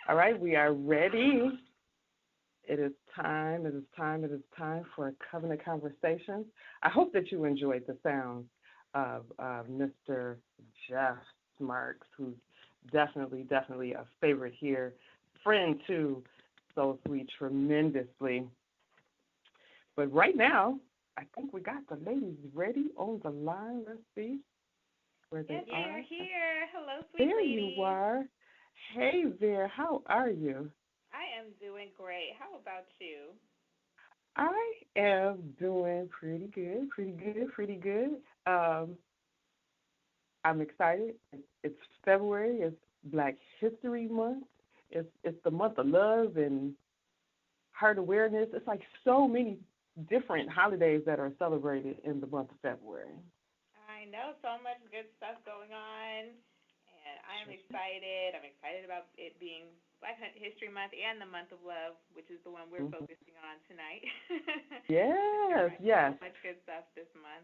All right, we are ready. It is time. It is time. It is time for Covenant Conversations. I hope that you enjoyed the sound of Mr. Jeff Marks, who's definitely a favorite here, friend too, so sweet, tremendously. But right now, I think we got the ladies ready on the line. Let's see where they are. You're here. Hello, sweet there lady. There you are. Hey there, how are you? I am doing great. How about you? I am doing pretty good. I'm excited. It's February. It's Black History Month. It's the month of love and heart awareness. It's like so many different holidays that are celebrated in the month of February. I know, so much good stuff going on, and I'm excited. I'm excited about it being Black History Month and the month of love, which is the one we're focusing on tonight. Yes. So much good stuff this month.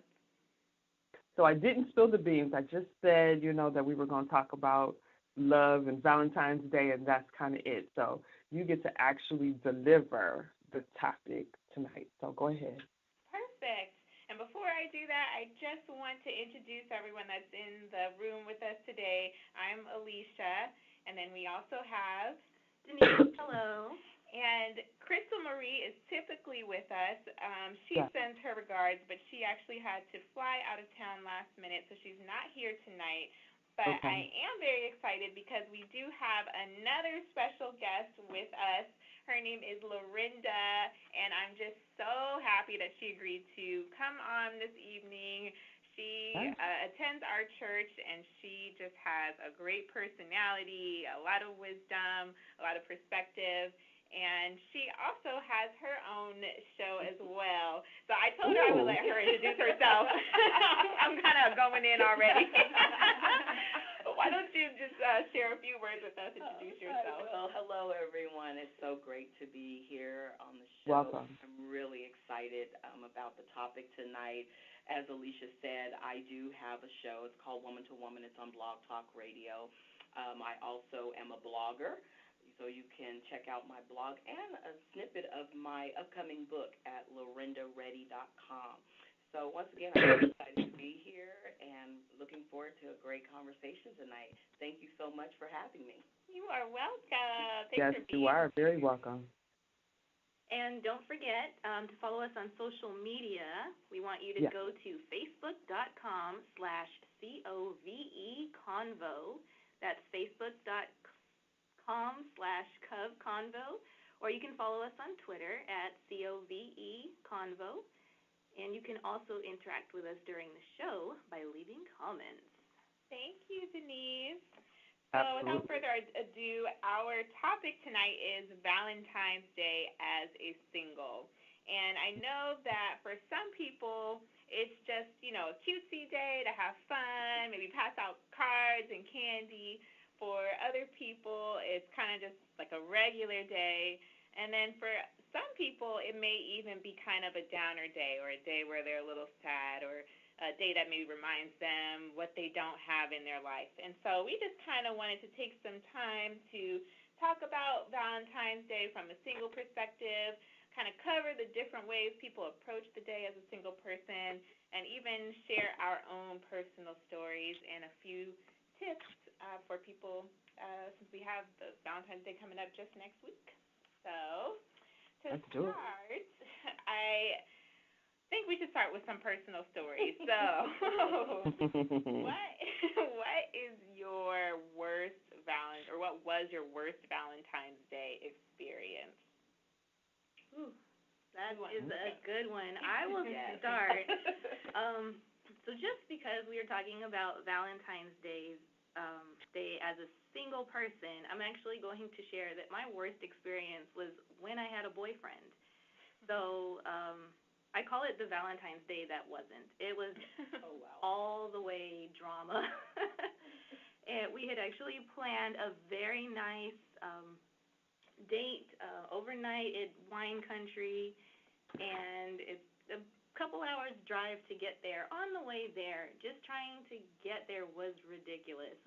So I didn't spill the beans. I just said, that we were going to talk about love and Valentine's Day, and that's kind of it. So you get to actually deliver the topic tonight. So go ahead. Perfect. And before I do that, I just want to introduce everyone that's in the room with us today. I'm Alicia, and then we also have Denise. Hello. And Crystal Marie is typically with us. She sends her regards, but she actually had to fly out of town last minute, so she's not here tonight. But I am very excited because we do have another special guest with us. Her name is Lorinda, and I'm just so happy that she agreed to come on this evening. She attends our church, and she just has a great personality, a lot of wisdom, a lot of perspective. And she also has her own show as well. So I told her I would let her introduce herself. I'm kind of going in already. Why don't you just share a few words with us, introduce yourself. Well, hello, everyone. It's so great to be here on the show. Welcome. I'm really excited about the topic tonight. As Alicia said, I do have a show. It's called Woman to Woman. It's on Blog Talk Radio. I also am a blogger. So you can check out my blog and a snippet of my upcoming book at lorindaready.com. So once again, I'm really excited to be here and looking forward to a great conversation tonight. Thank you so much for having me. You are welcome. Yes, you are very welcome. And don't forget to follow us on social media. We want you to go to facebook.com/COVEconvo. That's facebook.com/CovConvo, or you can follow us on Twitter at COVEconvo, and you can also interact with us during the show by leaving comments. Thank you, Denise. So without further ado, our topic tonight is Valentine's Day as a single. And I know that for some people, it's just, a cutesy day to have fun, maybe pass out cards and candy. For other people, it's kind of just like a regular day. And then for some people, it may even be kind of a downer day, or a day where they're a little sad, or a day that maybe reminds them what they don't have in their life. And so we just kind of wanted to take some time to talk about Valentine's Day from a single perspective, kind of cover the different ways people approach the day as a single person, and even share our own personal stories and a few tips for people since we have the Valentine's Day coming up just next week. So to start, I think we should start with some personal stories. So what is your worst what was your worst Valentine's Day experience? Ooh, that is a good one. I will start. So just because we were talking about Valentine's Day as a single person, I'm actually going to share that my worst experience was when I had a boyfriend. So I call it the Valentine's Day that wasn't. It was all the way drama. And we had actually planned a very nice date overnight at wine country, and it's a couple hours drive to get there. On the way there, just trying to get there was ridiculous.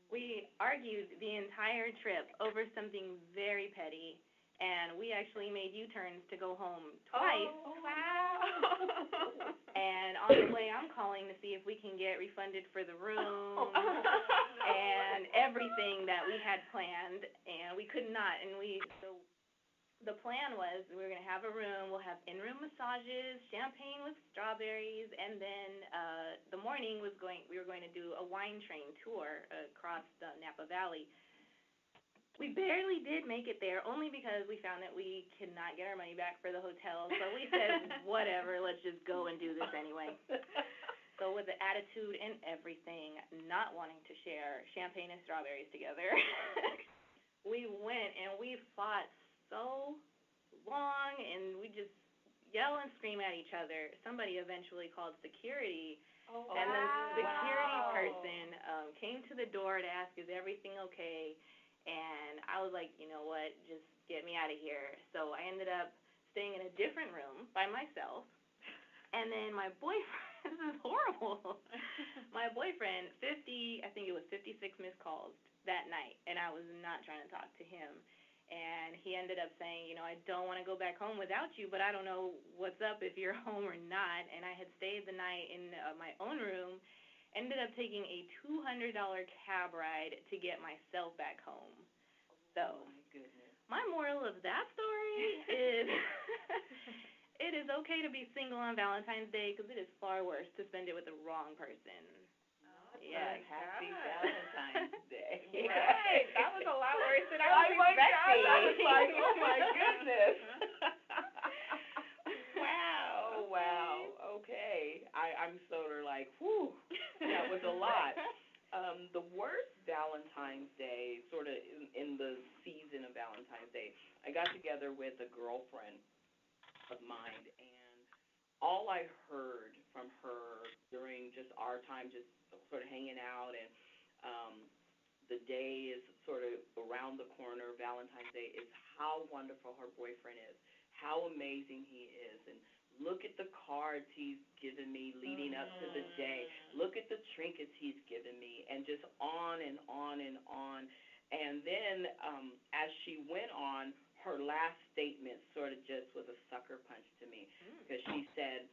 We argued the entire trip over something very petty, and we actually made U-turns to go home twice. Oh, wow. And on the way, I'm calling to see if we can get refunded for the room and everything that we had planned, and we could not. And so the plan was we were going to have a room, we'll have in-room massages, champagne with strawberries, and then the morning we were going to do a wine train tour across the Napa Valley. We barely did make it there, only because we found that we could not get our money back for the hotel. So we said, whatever, let's just go and do this anyway. So with the attitude and everything, not wanting to share champagne and strawberries together, we went and we fought so long, and we just yell and scream at each other. Somebody eventually called security, and the security person came to the door to ask, is everything okay? And I was like, you know what, just get me out of here. So I ended up staying in a different room by myself, and then my boyfriend, this is horrible, my boyfriend, I think it was 56 missed calls that night, and I was not trying to talk to him. And he ended up saying, I don't want to go back home without you, but I don't know what's up if you're home or not. And I had stayed the night in my own room, ended up taking a $200 cab ride to get myself back home. So, my moral of that story is it is okay to be single on Valentine's Day, because it is far worse to spend it with the wrong person. Yes, happy Valentine's Day. Right, that was a lot worse than I was expecting. I was like, oh my goodness. Wow. Oh, wow. Okay. I'm sort of like, whew, that was a lot. The worst Valentine's Day, sort of in the season of Valentine's Day, I got together with a girlfriend of mine, and all I heard from her during just our time just sort of hanging out, and the day is sort of around the corner, Valentine's Day, is how wonderful her boyfriend is, how amazing he is, and look at the cards he's given me leading up to the day, look at the trinkets he's given me, and just on and on and on. And then as she went on, her last statement sort of just was a sucker punch to me, because she said,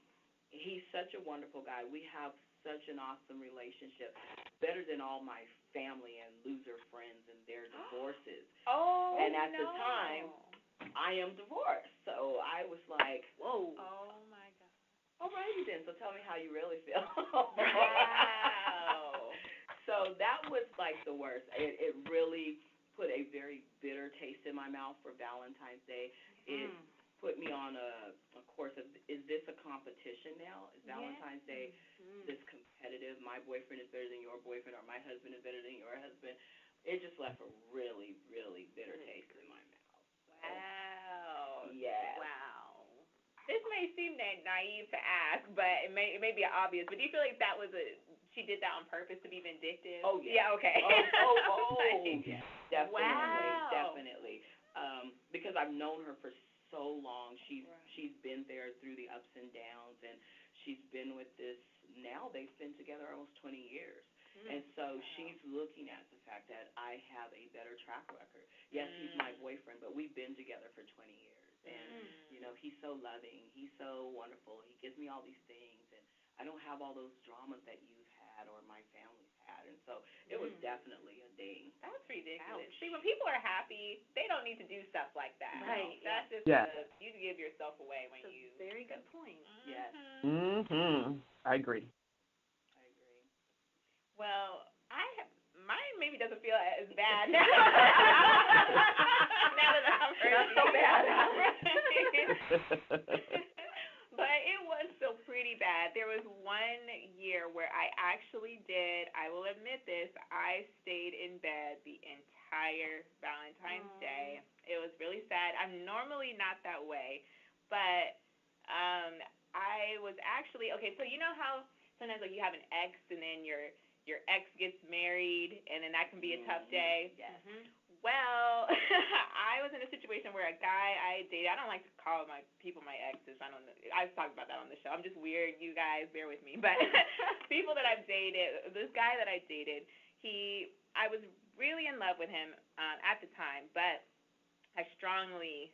he's such a wonderful guy. We have such an awesome relationship, better than all my family and loser friends and their divorces. And at the time, I am divorced. So I was like, whoa. Oh, my God. All righty then, so tell me how you really feel. Wow. So that was like the worst. It really put a very bitter taste in my mouth for Valentine's Day. It put me on a course of, is this a competition now? Is Valentine's Day this competitive? My boyfriend is better than your boyfriend, or my husband is better than your husband. It just left a really, really bitter taste in my mouth. Wow. Yeah. Wow. This may seem naive to ask, but it may be obvious. But do you feel like she did that on purpose to be vindictive? Oh, yeah. Yeah, okay. Yeah. Definitely. Wow. Definitely. Because I've known her for so long. She's been there through the ups and downs, and she's been with this, now they've been together almost 20 years. And so she's looking at the fact that I have a better track record. Yes, he's my boyfriend, but we've been together for 20 years. And, he's so loving. He's so wonderful. He gives me all these things, and I don't have all those dramas that you've had or my family's had. And so it was definitely a ding. That's ridiculous. Ouch. See, when people are happy, they don't need to do stuff like that. Right. That's just you give yourself away when you. Very good point. Yes. I agree. Well, mine maybe doesn't feel as bad now. Now that I'm Not so bad. But it was still pretty bad. There was one year where I will admit this, I stayed in bed the entire Valentine's Day. It was really sad. I'm normally not that way, but I was actually, okay, so you know how sometimes like you have an ex and then your ex gets married, and then that can be a tough day. Yes. Well, I was in a situation where a guy I dated, I don't like to call my exes. I don't know. I've talked about that on the show. I'm just weird. You guys, bear with me. But people that I've dated, this guy that I dated, I was really in love with him at the time, but I strongly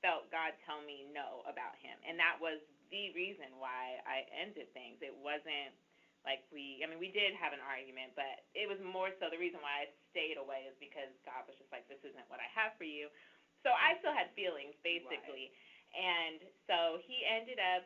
felt God tell me no about him, and that was the reason why I ended things. It wasn't like we did have an argument, but it was more so the reason why I stayed away is because God was just like, this isn't what I have for you. So I still had feelings, basically. Right. And so he ended up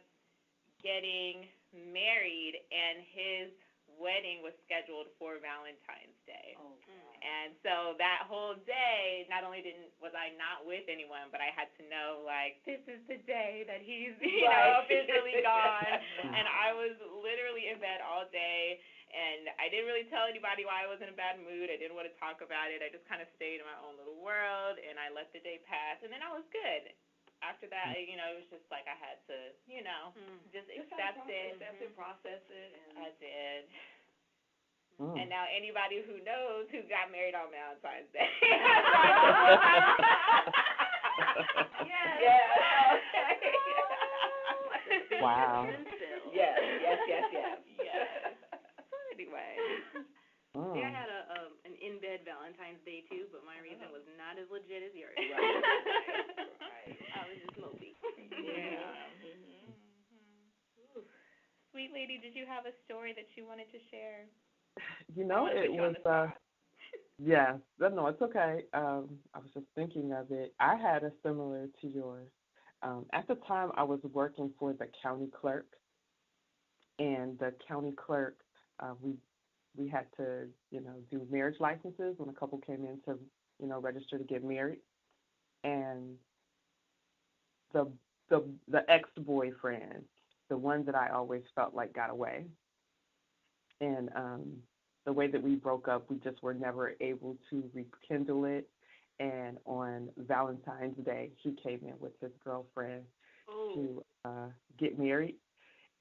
getting married, and his wedding was scheduled for Valentine's Day. Oh, God. And so that whole day, not only was I not with anyone, but I had to know, like, this is the day that he's, officially gone. And I was literally in bed all day, and I didn't really tell anybody why I was in a bad mood. I didn't want to talk about it. I just kind of stayed in my own little world, and I let the day pass, and then I was good. After that, it was just like I had to, just accept it. Accept it, process it. And I did. And now anybody who knows who got married on Valentine's Day. Yes. Wow. Yes. So anyway. See, I had an in-bed Valentine's Day, too, but my reason was not as legit as yours. Right. I was just mopey. Yeah. Sweet lady, did you have a story that you wanted to share? It was, yes. No, it's okay. I was just thinking of it. I had a similar to yours. At the time, I was working for the county clerk, and the county clerk, we had to, do marriage licenses when a couple came in to, register to get married. And the ex-boyfriend, the one that I always felt like got away. And the way that we broke up, we just were never able to rekindle it. And on Valentine's Day, he came in with his girlfriend to get married,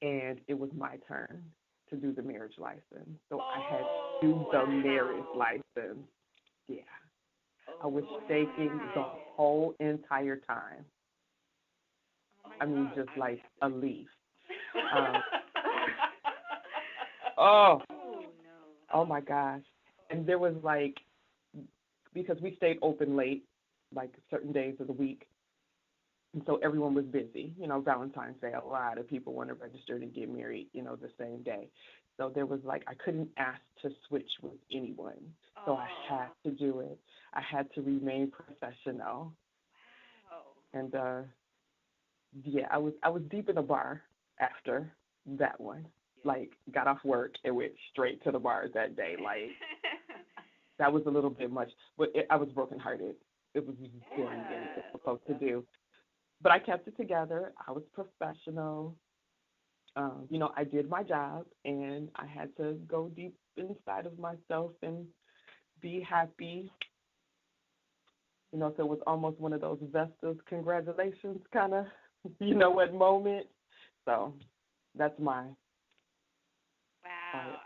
and it was my turn to do the marriage license. So I had to do the marriage license. Yeah. I was shaking the whole entire time. Just like a leaf. Oh my gosh. And there was because we stayed open late, like certain days of the week, and so everyone was busy. Valentine's Day, a lot of people want to register to get married, the same day. So there was I couldn't ask to switch with anyone. So I had to do it. I had to remain professional. Wow. And I was deep in the bar after that one. Got off work and went straight to the bars that day. That was a little bit much, but I was brokenhearted. It was very, very difficult to do. But I kept it together. I was professional. I did my job, and I had to go deep inside of myself and be happy. So it was almost one of those Vestas congratulations kind of, moment. So that's my. Wow.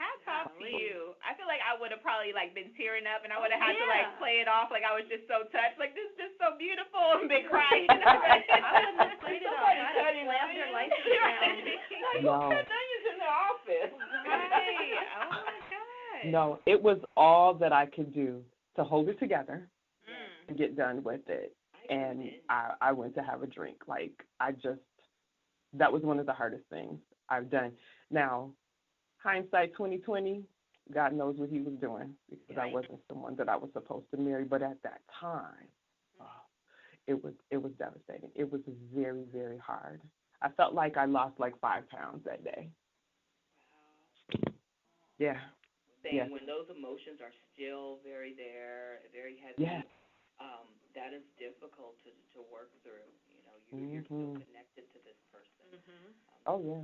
Hats off to you. I feel like I would have probably been tearing up, and I would have had to play it off I was just so touched. This is just so beautiful, and been crying. I wouldn't have played it off. I'd have slammed your license down. No. Onions in the office. Right. Oh my God. No, it was all that I could do to hold it together and get done with it. And I went to have a drink. That was one of the hardest things I've done. Now, hindsight 2020, God knows what he was doing, because I wasn't someone that I was supposed to marry. But at that time, it was devastating. It was very, very hard. I felt like I lost 5 pounds that day. Wow. Yeah. When those emotions are still very there, very heavy, that is difficult to work through. You're still connected to this person. Oh, yeah.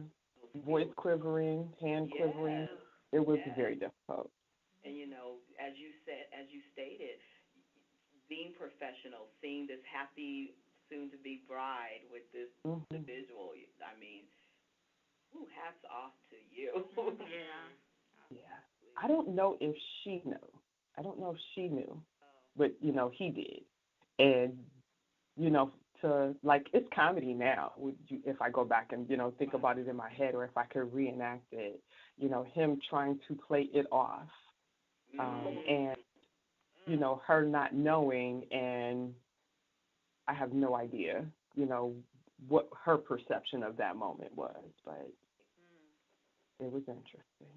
Voice quivering, hand quivering. It was very difficult. And, as you stated, being professional, seeing this happy, soon-to-be bride with this individual, hats off to you. Yeah. I don't know if she knew. But, he did. And, it's comedy now. If I go back and, think about it in my head, or if I could reenact it, him trying to play it off And, her not knowing, and I have no idea, what her perception of that moment was, but it was interesting.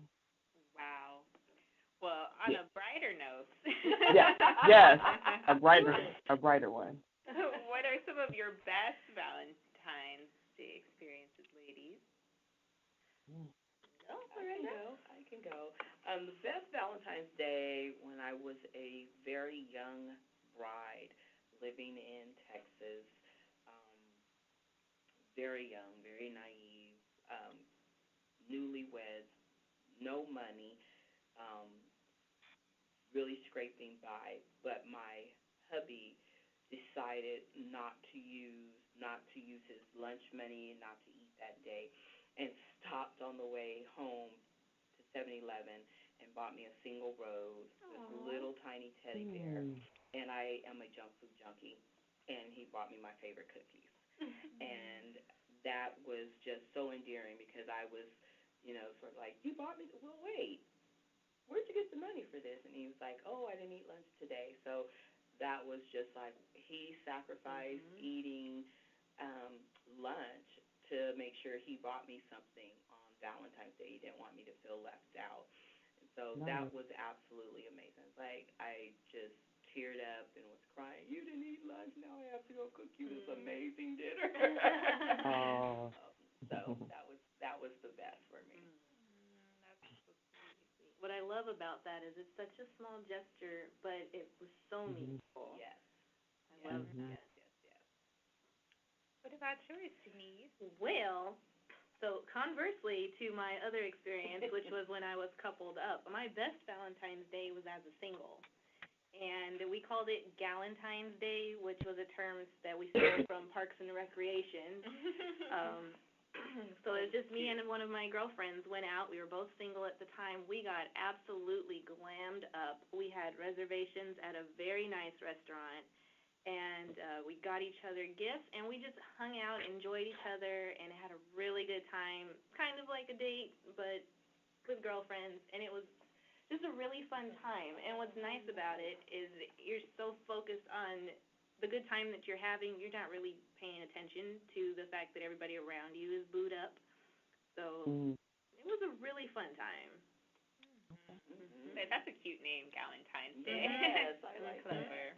Wow. Well, on a brighter note. Yes, a brighter one. What are some of your best Valentine's Day experiences, ladies? I can go. The best Valentine's Day when I was a very young bride living in Texas, very young, very naive, newlyweds, no money, um, really scraping by. But my hubby decided not to use his lunch money, not to eat that day, and stopped on the way home to 7-Eleven and bought me a single rose with little tiny teddy bear. And I am a junk food junkie, and he bought me my favorite cookies. And that was just so endearing because I was, sort of like, you bought me, well, wait, where'd you get the money for this? And he was like, oh, I didn't eat lunch today. So that was just like he sacrificed eating lunch to make sure he bought me something on Valentine's Day. He didn't want me to feel left out. And so that was absolutely amazing. Like, I just teared up and was crying. You didn't eat lunch. Now I have to go cook you this amazing dinner. So that was the best for me. That's so sweet. What I love about that is it's such a small gesture, but it was so meaningful. Yes. I love that. Yes. What about yours, Denise? Well, so conversely to my other experience, which was when I was coupled up, my best Valentine's Day was as a single. And we called it Galentine's Day, which was a term that we stole from Parks and Recreation. So it was just me and one of my girlfriends went out. We were both single at the time. We got absolutely glammed up. We had reservations at a very nice restaurant, and we got each other gifts, and we just hung out, enjoyed each other, and had a really good time, kind of like a date, but with girlfriends, and it was just a really fun time. And what's nice about it is you're so focused on the good time that you're having, you're not really paying attention to the fact that everybody around you is booed up. So it was a really fun time. That's a cute name, Galentine's Day. Yes, I like clever.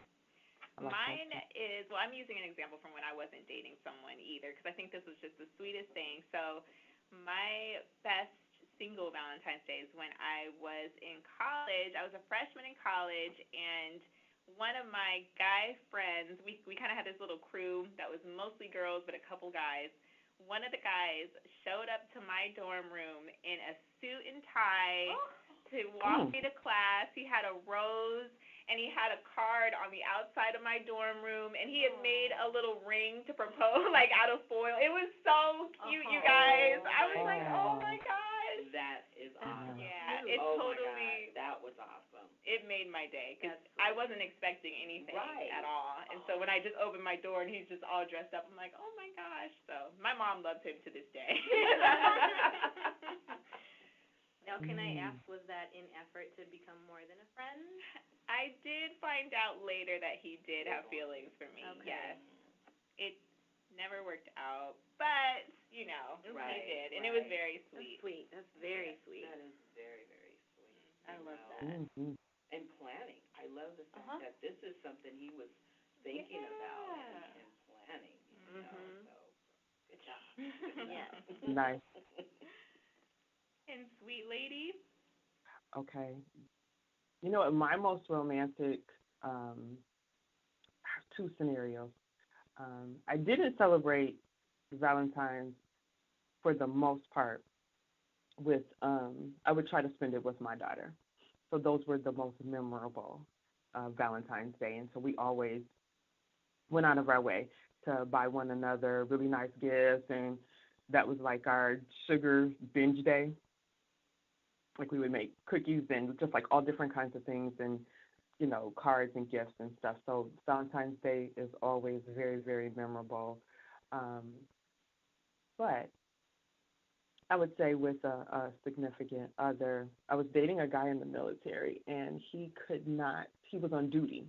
Mine is, well, I'm using an example from when I wasn't dating someone either, because I think this was just the sweetest thing. So my best single Valentine's Day is when I was in college. I was a freshman in college, and one of my guy friends, we kind of had this little crew that was mostly girls but a couple guys. One of the guys showed up to my dorm room in a suit and tie to walk me to class. He had a rose, and he had a card on the outside of my dorm room, and he had made a little ring to propose, like out of foil. It was so cute, you guys. I was like, oh my gosh. That is awesome. Yeah, it totally. That was awesome. It made my day because I wasn't expecting anything at all. And so when I just opened my door and he's just all dressed up, I'm like, oh my gosh. So my mom loves him to this day. Now, can I ask, was that in effort to become more than a friend? I did find out later that he did have feelings for me. Okay. Yes. It never worked out, but, he did. And it was very sweet. That's sweet. That's very sweet. That is very, very sweet. I love that. And planning. I love the fact that this is something he was thinking about and planning. So good job. Yes. Nice. And sweet lady? Okay. My most romantic, two scenarios. I didn't celebrate Valentine's for the most part with, I would try to spend it with my daughter. So those were the most memorable Valentine's Day. And so we always went out of our way to buy one another really nice gifts. And that was like our sugar binge day. Like we would make cookies and just like all different kinds of things and, cards and gifts and stuff. So Valentine's Day is always very, very memorable. But I would say with a significant other. I was dating a guy in the military, and he could not. He was on duty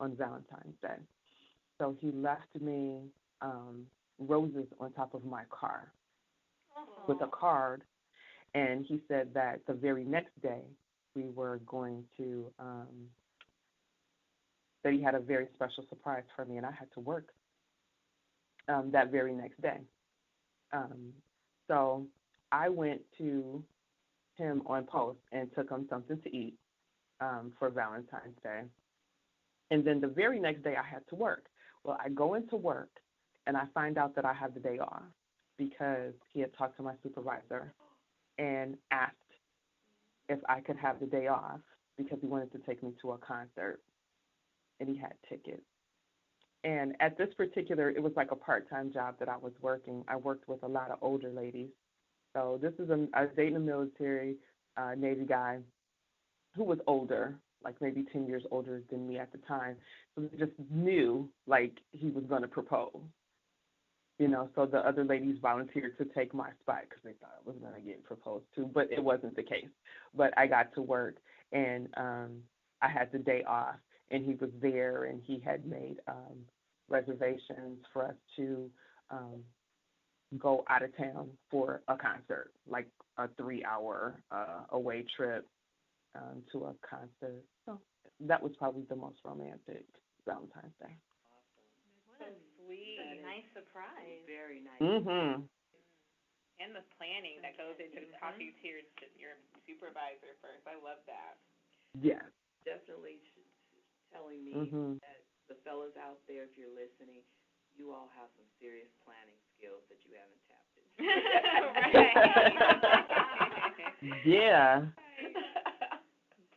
on Valentine's Day, so he left me roses on top of my car with a card, and he said that the very next day we were going to that he had a very special surprise for me, and I had to work that very next day. So I went to him on post and took him something to eat for Valentine's Day. And then the very next day I had to work. Well, I go into work and I find out that I have the day off because he had talked to my supervisor and asked if I could have the day off because he wanted to take me to a concert and he had tickets. And at this particular, it was like a part-time job that I was working. I worked with a lot of older ladies. So this is I was dating a military Navy guy who was older, like maybe 10 years older than me at the time. So they just knew like he was going to propose. So the other ladies volunteered to take my spot because they thought I was going to get proposed to, but it wasn't the case. But I got to work, and I had the day off, and he was there, and he had made reservations for us to go out of town for a concert, like a 3-hour away trip to a concert. So that was probably the most romantic Valentine's Day. What a sweet, nice surprise. Very nice. Mhm. And the planning that goes into talking to your supervisor first. I love that. Yes. Definitely telling me that the fellas out there, if you're listening, you all have some serious planning skills that you haven't tapped into. Right. Yeah.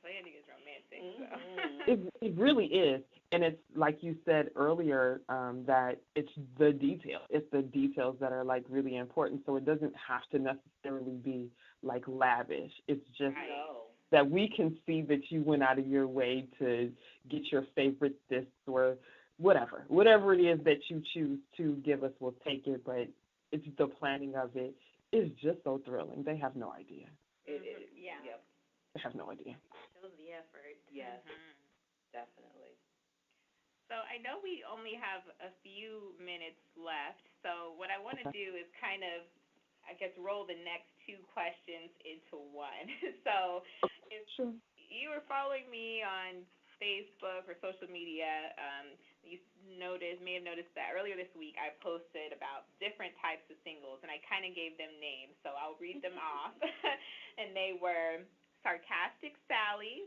Planning is romantic. So. It really is. And it's like you said earlier, that it's the detail. It's the details that are like really important. So it doesn't have to necessarily be like lavish. It's just that we can see that you went out of your way to get your favorite this or whatever it is that you choose to give us, we'll take it. But it's the planning of it is just so thrilling. They have no idea. Yeah. Yep. They have no idea. Shows the effort. Yes. Definitely. So I know we only have a few minutes left. So what I want to do is kind of, I guess, roll the next two questions into one. So if you were following me on Facebook or social media, you may have noticed that earlier this week I posted about different types of singles, and I kind of gave them names. So I'll read them off. And they were Sarcastic Sally,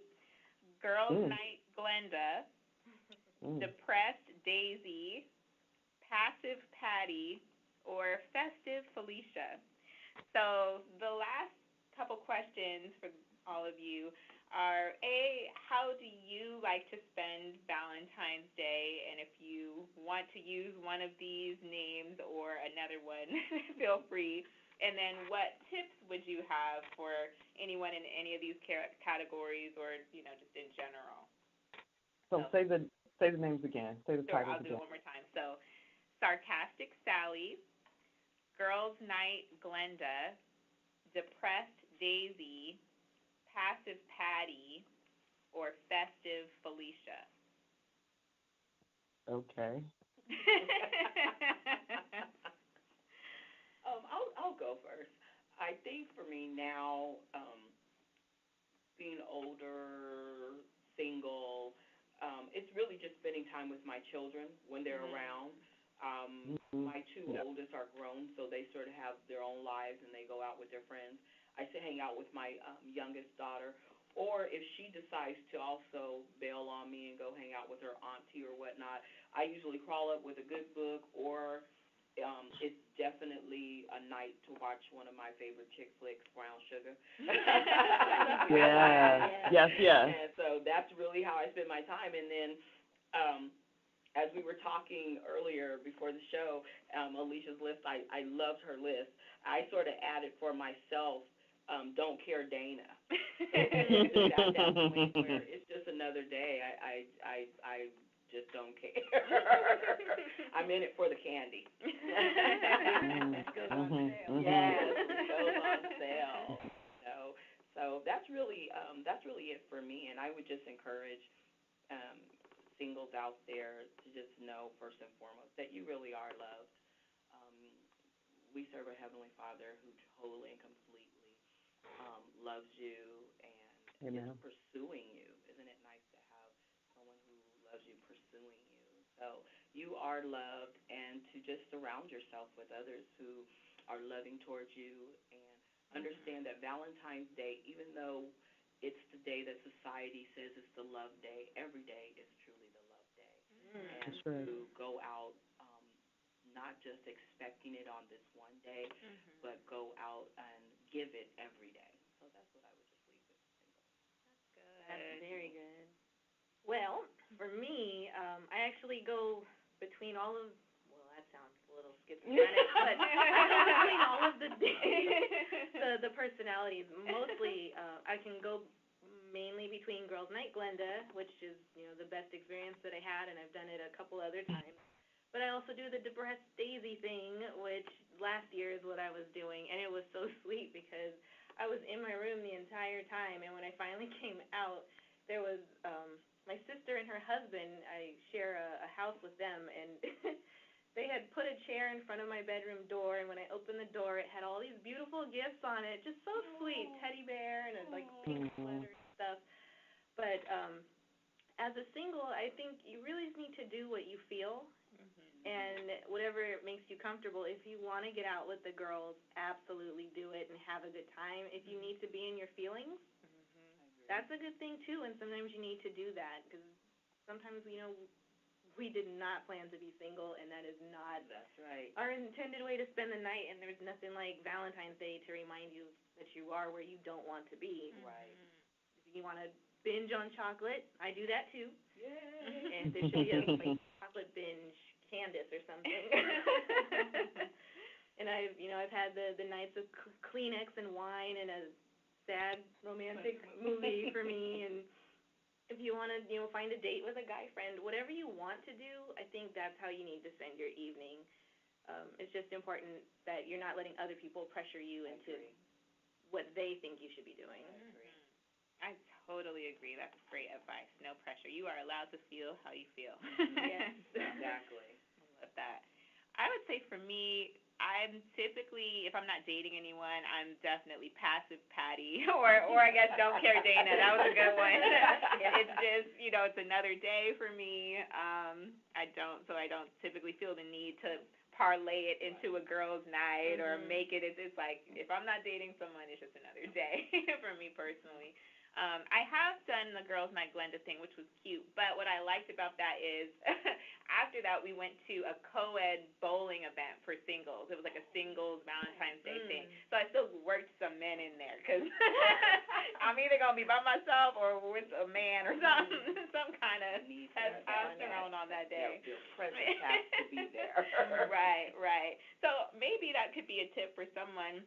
Girls Night Glenda, Depressed Daisy, Passive Patty, or Festive Felicia. So the last couple questions for all of you are, A, how do you like to spend Valentine's Day? And if you want to use one of these names or another one, feel free. And then what tips would you have for anyone in any of these categories or, just in general? So say the names again. Say the titles I'll again. do it one more time. So Sarcastic Sally, Girls Night Glenda, Depressed Daisy, Passive Patty, or Festive Felicia. Okay. I'll go first. I think for me now, being older, single, it's really just spending time with my children when they're around. My two oldest are grown, so they sort of have their own lives and they go out with their friends. I still hang out with my youngest daughter, or if she decides to also bail on me and go hang out with her auntie or whatnot, I usually crawl up with a good book, or it's definitely a night to watch one of my favorite chick flicks, Brown Sugar. Yes. And so that's really how I spend my time. And then as we were talking earlier before the show, Alicia's list, I loved her list. I sort of added for myself, Don't Care Dana. It's just another day. I just don't care. I'm in it for the candy. It goes on sale. Yes, it goes on sale. So that's really it for me. And I would just encourage singles out there to just know first and foremost that you really are loved. Um, we serve a Heavenly Father who totally and completely loves you and is pursuing you. Isn't it nice to have someone who loves you pursuing you? So you are loved, and to just surround yourself with others who are loving towards you, and understand that Valentine's Day, even though it's the day that society says it's the love day, every day is truly the love day. And to go out not just expecting it on this one day, but go out and give it every day. So that's what I would just leave with single. That's good. That's very good. Well, for me, I actually go between all of, well, that sounds a little schizophrenic, but I go between all of the days, the personalities. Mostly, I can go mainly between Girls Night Glenda, which is, the best experience that I had, and I've done it a couple other times. But I also do the Depressed Daisy thing, which last year is what I was doing, and it was so sweet because I was in my room the entire time, and when I finally came out, there was my sister and her husband. I share a house with them, and they had put a chair in front of my bedroom door, and when I opened the door, it had all these beautiful gifts on it, just so sweet, teddy bear and a pink sweater and stuff. But as a single, I think you really need to do what you feel. And whatever makes you comfortable. If you want to get out with the girls, absolutely do it and have a good time. If you need to be in your feelings, that's a good thing too, and sometimes you need to do that because sometimes, we did not plan to be single, and that is not our intended way to spend the night, and there's nothing like Valentine's Day to remind you that you are where you don't want to be. Right. If you want to binge on chocolate, I do that too. Yay! And there should be a chocolate binge Candace or something. And I've had the nights of Kleenex and wine and a sad romantic movie for me. And if you want to find a date with a guy friend, whatever you want to do, I think that's how you need to spend your evening. It's just important that you're not letting other people pressure you into what they think you should be doing. I totally agree. That's great advice. No pressure. You are allowed to feel how you feel. Yes, exactly. I love that. I would say for me, I'm typically, if I'm not dating anyone, I'm definitely passive Patty, or I guess don't care Dana. That was a good one. It's just, it's another day for me. I don't typically feel the need to parlay it into a girls' night or make it. It's like if I'm not dating someone, it's just another day for me personally. I have done the Girls Night Glenda thing, which was cute, but what I liked about that is after that we went to a co-ed bowling event for singles. It was like a singles Valentine's Day thing. So I still worked some men in there because I'm either going to be by myself or with a man or some kind of testosterone on that day. Your presence has to be there. Right. So maybe that could be a tip for someone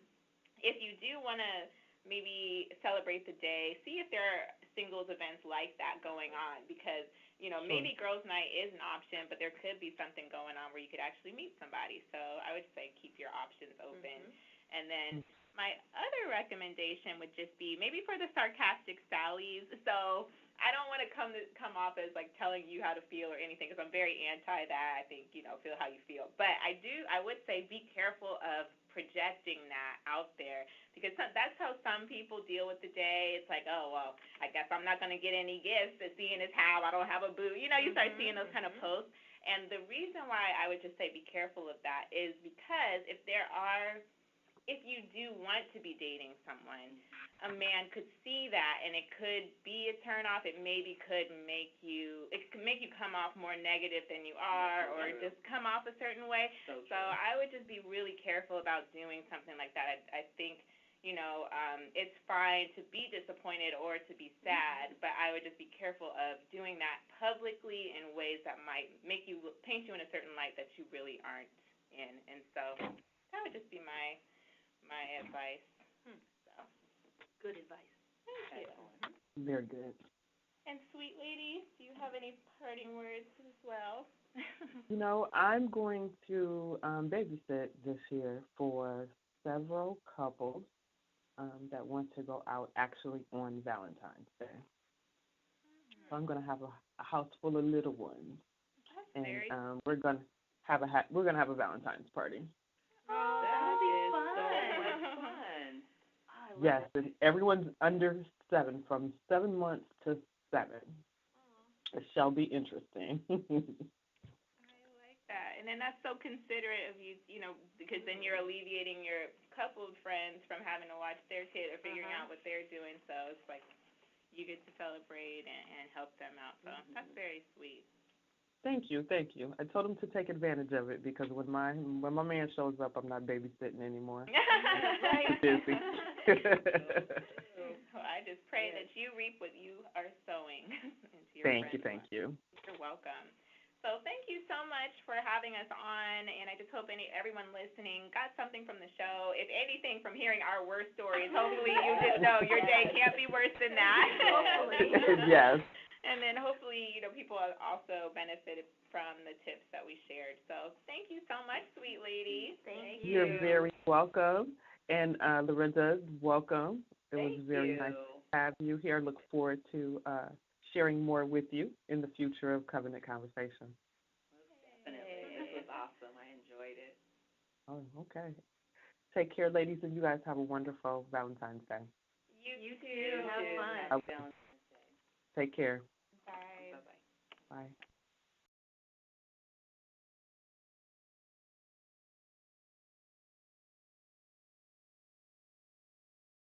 if you do want to maybe celebrate the day, see if there are singles events like that going on because, maybe girls' night is an option, but there could be something going on where you could actually meet somebody. So I would say keep your options open. And then my other recommendation would just be maybe for the Sarcastic Sallies. So I don't want to come off as like telling you how to feel or anything because I'm very anti that. I think, feel how you feel. But I would say be careful of projecting that out there because that's how some people deal with the day. It's like, oh, well, I guess I'm not going to get any gifts. Seeing as how I don't have a boo. You start seeing those kind of posts. And the reason why I would just say be careful of that is because if you do want to be dating someone, a man could see that and it could be a turnoff. It maybe could make you come off more negative than you are or just come off a certain way. So I would just be really careful about doing something like that. I think, it's fine to be disappointed or to be sad, but I would just be careful of doing that publicly in ways that might paint you in a certain light that you really aren't in. And so that would just be my advice. Good advice. Thank you. Very good. And sweet lady, do you have any parting words as well? I'm going to babysit this year for several couples that want to go out actually on Valentine's Day. So I'm going to have a house full of little ones, and we're going to have a Valentine's party. Oh, That be is fun. so much fun. I love Yes, it. and everyone's under 7, from 7 months to 7. It shall be interesting. I like that. And then that's so considerate of you, because then you're alleviating your coupled friends from having to watch their kid or figuring out what they're doing. So it's like you get to celebrate and help them out. So that's very sweet. Thank you. I told him to take advantage of it because when my man shows up, I'm not babysitting anymore. Right. Busy. So I just pray that you reap what you are sowing into your Thank friends' you. You're welcome. So thank you so much for having us on, and I just hope everyone listening got something from the show. If anything, from hearing our worst stories, hopefully you just know your day can't be worse than that. Hopefully. Yes. And then hopefully, people also benefited from the tips that we shared. So thank you so much, sweet lady. Thank You're you. very welcome. And Lorinda, welcome. It was Thank very you. nice to have you here. I look forward to sharing more with you in the future of Covenant Conversation. Definitely. This was awesome. I enjoyed it. Oh, okay. Take care, ladies, and you guys have a wonderful Valentine's Day. You too. too. Have fun. Happy Valentine's Day. Take care. Bye. Bye-bye. Bye.